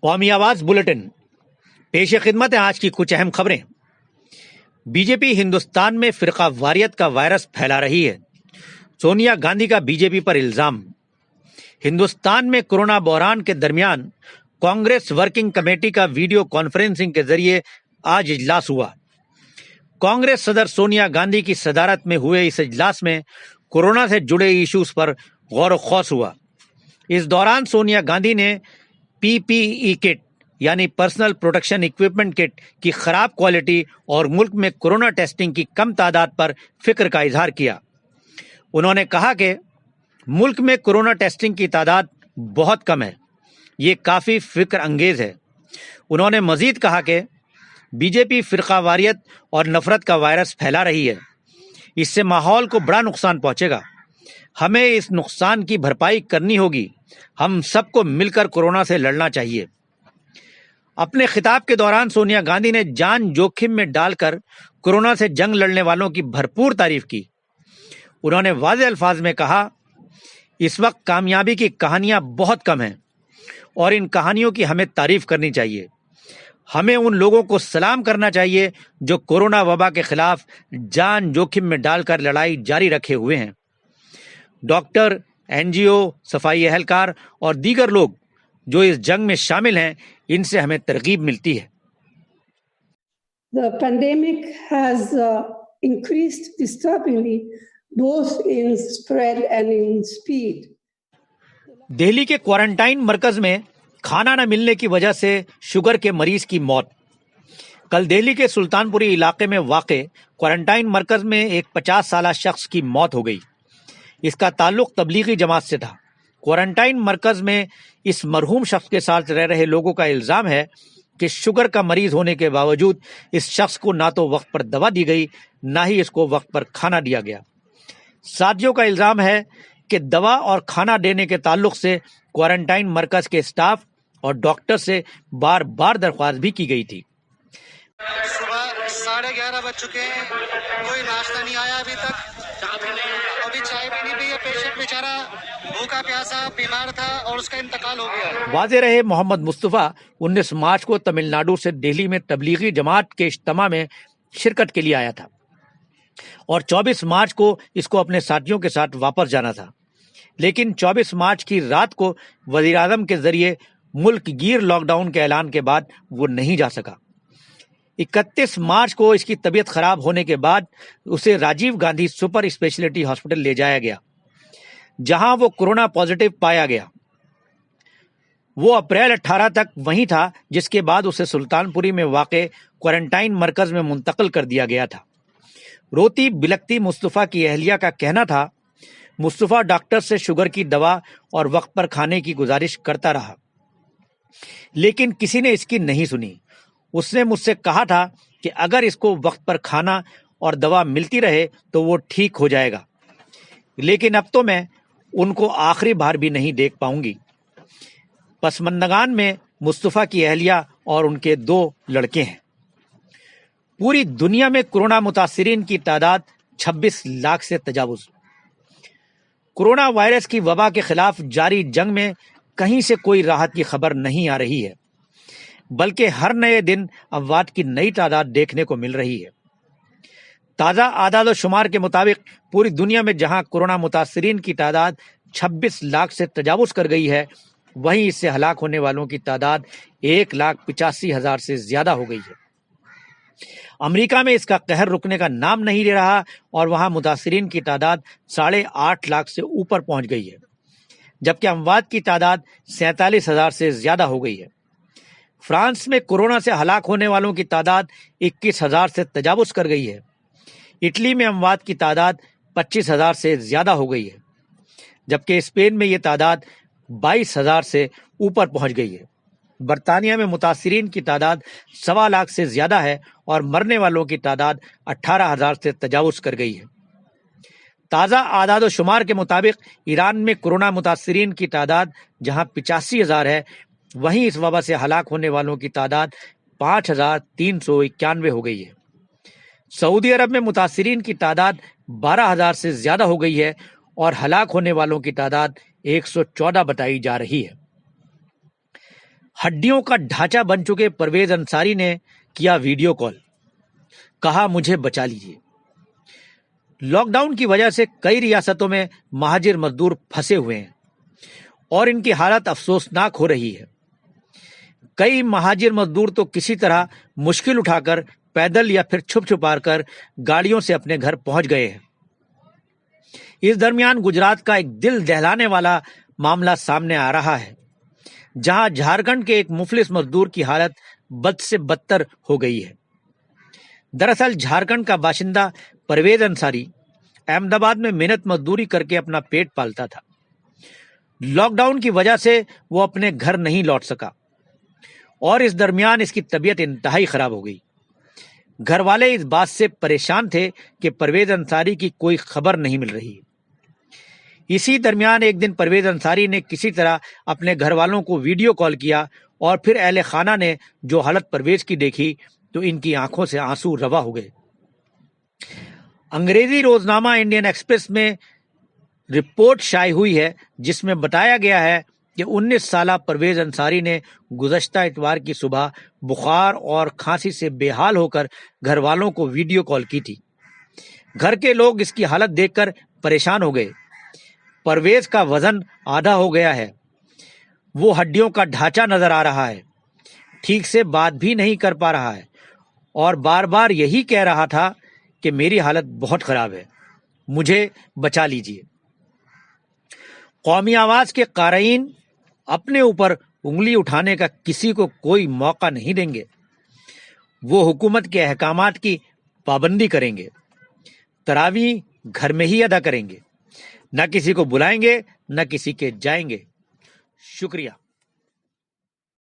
قومی آواز بلیٹن پیش خدمت ہے آج کی کچھ اہم خبریں۔ بی جے پی ہندوستان میں فرقہ واریت کا وائرس پھیلا رہی ہے، سونیا گاندھی کا بی جے پی پر الزام۔ ہندوستان میں کورونا بحران کے درمیان کانگریس ورکنگ کمیٹی کا ویڈیو کانفرنسنگ کے ذریعے آج اجلاس ہوا۔ کانگریس صدر سونیا گاندھی کی صدارت میں ہوئے اس اجلاس میں کورونا سے جڑے ایشوز پر غور و خوض ہوا۔ اس دوران سونیا گاندھی نے پی پی ای کٹ یعنی پرسنل پروٹیکشن اکوپمنٹ کٹ کی خراب کوالٹی اور ملک میں کورونا ٹیسٹنگ کی کم تعداد پر فکر کا اظہار کیا۔ انہوں نے کہا کہ ملک میں کورونا ٹیسٹنگ کی تعداد بہت کم ہے، یہ کافی فکر انگیز ہے۔ انہوں نے مزید کہا کہ بی جے پی فرقہ واریت اور نفرت کا وائرس پھیلا رہی ہے، اس سے ماحول کو بڑا نقصان پہنچے گا، ہمیں اس نقصان کی بھرپائی کرنی ہوگی، ہم سب کو مل کر کورونا سے لڑنا چاہیے۔ اپنے خطاب کے دوران سونیا گاندھی نے جان جوخم میں ڈال کر کورونا سے جنگ لڑنے والوں کی بھرپور تعریف کی۔ انہوں نے واضح الفاظ میں کہا، اس وقت کامیابی کی کہانیاں بہت کم ہیں اور ان کہانیوں کی ہمیں تعریف کرنی چاہیے۔ ہمیں ان لوگوں کو سلام کرنا چاہیے جو کورونا وبا کے خلاف جان جوخم میں ڈال کر لڑائی جاری رکھے ہوئے ہیں۔ ڈاکٹر، این جی او، صفائی اہلکار اور دیگر لوگ جو اس جنگ میں شامل ہیں، ان سے ہمیں ترغیب ملتی ہے۔ The pandemic has increased disturbingly both in spread and in speed. Delhi کے کوارنٹائن مرکز میں کھانا نہ ملنے کی وجہ سے شوگر کے مریض کی موت۔ کل دہلی کے سلطان پوری علاقے میں واقع کوارنٹائن مرکز میں ایک 50 سالہ شخص کی موت ہو گئی۔ اس کا تعلق تبلیغی جماعت سے تھا۔ کوارنٹائن مرکز میں اس مرحوم شخص کے ساتھ رہ رہے لوگوں کا الزام ہے کہ شوگر کا مریض ہونے کے باوجود اس شخص کو نہ تو وقت پر دوا دی گئی، نہ ہی اس کو وقت پر کھانا دیا گیا۔ ساتھیوں کا الزام ہے کہ دوا اور کھانا دینے کے تعلق سے کوارنٹائن مرکز کے اسٹاف اور ڈاکٹر سے بار بار درخواست بھی کی گئی تھی۔ صبح 11:30 بج چکے ہیں، کوئی ناشتہ نہیں آیا ابھی تک، ابھی چائے بھی نہیں پی ہے۔ پیشنٹ بیچارہ بھوکا پیاسا بیمار تھا اور اس کا انتقال ہو گیا۔ واضح رہے، محمد مصطفیٰ 19 مارچ کو تمل ناڈو سے دہلی میں تبلیغی جماعت کے اجتماع میں شرکت کے لیے آیا تھا اور 24 مارچ کو اس کو اپنے ساتھیوں کے ساتھ واپس جانا تھا، لیکن 24 مارچ کی رات کو وزیر اعظم کے ذریعے ملک گیر لاک ڈاؤن کے اعلان کے بعد وہ نہیں جا سکا۔ 31 مارچ کو اس کی طبیعت خراب ہونے کے بعد اسے Rajiv Gandhi super speciality hospital لے جایا گیا، جہاں وہ کورونا پازیٹیو پایا گیا۔ وہ اپریل 18 تک وہیں تھا، جس کے بعد اسے سلطان پوری میں واقع کوارنٹائن مرکز میں منتقل کر دیا گیا تھا۔ روتی بلکتی مصطفیٰ کی اہلیہ کا کہنا تھا، مصطفیٰ ڈاکٹر سے شوگر کی دوا اور وقت پر کھانے کی گزارش کرتا رہا، لیکن کسی نے اس کی نہیں سنی۔ اس نے مجھ سے کہا تھا کہ اگر اس کو وقت پر کھانا اور دوا ملتی رہے تو وہ ٹھیک ہو جائے گا، لیکن اب تو میں ان کو آخری بار بھی نہیں دیکھ پاؤں گی۔ پسماندگان میں مصطفیٰ کی اہلیہ اور ان کے 2 لڑکے ہیں۔ پوری دنیا میں کورونا متاثرین کی تعداد 26 لاکھ سے تجاوز۔ کورونا وائرس کی وبا کے خلاف جاری جنگ میں کہیں سے کوئی راحت کی خبر نہیں آ رہی ہے، بلکہ ہر نئے دن اموات کی نئی تعداد دیکھنے کو مل رہی ہے۔ تازہ اعداد و شمار کے مطابق پوری دنیا میں جہاں کورونا متاثرین کی تعداد 26 لاکھ سے تجاوز کر گئی ہے، وہیں اس سے ہلاک ہونے والوں کی تعداد 1,85,000 سے زیادہ ہو گئی ہے۔ امریکہ میں اس کا قہر رکنے کا نام نہیں لے رہا اور وہاں متاثرین کی تعداد 8.5 لاکھ سے اوپر پہنچ گئی ہے، جبکہ اموات کی تعداد 47,000 سے زیادہ ہو گئی ہے۔ فرانس میں کورونا سے ہلاک ہونے والوں کی تعداد 21,000 سے تجاوز کر گئی ہے۔ اٹلی میں اموات کی تعداد 25,000 سے زیادہ ہو گئی ہے، جبکہ اسپین میں یہ تعداد 22,000 سے اوپر پہنچ گئی ہے۔ برطانیہ میں متاثرین کی تعداد 1.25 لاکھ سے زیادہ ہے اور مرنے والوں کی تعداد 18,000 سے تجاوز کر گئی ہے۔ تازہ اعداد و شمار کے مطابق ایران میں کورونا متاثرین کی تعداد جہاں 85,000 ہے، وہیں اس وبا سے ہلاک ہونے والوں کی تعداد 5,391 ہو گئی ہے۔ سعودی عرب میں متاثرین کی تعداد 12,000 سے زیادہ ہو گئی ہے اور ہلاک ہونے والوں کی تعداد 114 بتائی جا رہی ہے۔ ہڈیوں کا ڈھانچہ بن چکے پرویز انصاری نے کیا ویڈیو کال, کہا مجھے بچا لیجیے. لاک ڈاؤن کی وجہ سے کئی ریاستوں میں مہاجر مزدور پھنسے ہوئے ہیں اور ان کی حالت افسوسناک ہو رہی ہے. کئی مہاجر مزدور تو کسی طرح مشکل اٹھا کر پیدل یا پھر چھپ چھپا کر گاڑیوں سے اپنے گھر پہنچ گئے ہیں. اس درمیان گجرات کا ایک دل دہلانے والا معاملہ سامنے آ رہا ہے, جہاں جھارکھنڈ کے ایک مفلس مزدور کی حالت بد سے بدتر ہو گئی ہے. دراصل جھارکھنڈ کا باشندہ پرویز انصاری احمد آباد میں محنت مزدوری کر کے اپنا پیٹ پالتا تھا. لاک ڈاؤن کی وجہ سے وہ اپنے گھر نہیں لوٹ سکا اور اس درمیان اس کی طبیعت انتہائی خراب ہو گئی. گھر والے اس بات سے پریشان تھے کہ پرویز انصاری کی کوئی خبر نہیں مل رہی. اسی درمیان ایک دن پرویز انصاری نے کسی طرح اپنے گھر والوں کو ویڈیو کال کیا اور پھر اہل خانہ نے جو حالت پرویز کی دیکھی تو ان کی آنکھوں سے آنسو روا ہو گئے. انگریزی روزنامہ انڈین ایکسپریس میں رپورٹ شائع ہوئی ہے جس میں بتایا گیا ہے کہ 19 سالہ پرویز انصاری نے گزشتہ اتوار کی صبح بخار اور کھانسی سے بے حال ہو کر گھر والوں کو ویڈیو کال کی تھی. گھر کے لوگ اس کی حالت دیکھ کر پریشان ہو گئے. پرویز کا وزن آدھا ہو گیا ہے, وہ ہڈیوں کا ڈھانچہ نظر آ رہا ہے, ٹھیک سے بات بھی نہیں کر پا رہا ہے اور بار بار یہی کہہ رہا تھا کہ میری حالت بہت خراب ہے, مجھے بچا لیجیے. قومی آواز کے قارئین اپنے اوپر انگلی اٹھانے کا کسی کو کوئی موقع نہیں دیں گے. وہ حکومت کے احکامات کی پابندی کریں گے, تراویح گھر میں ہی ادا کریں گے, نہ کسی کو بلائیں گے نہ کسی کے جائیں گے. شکریہ.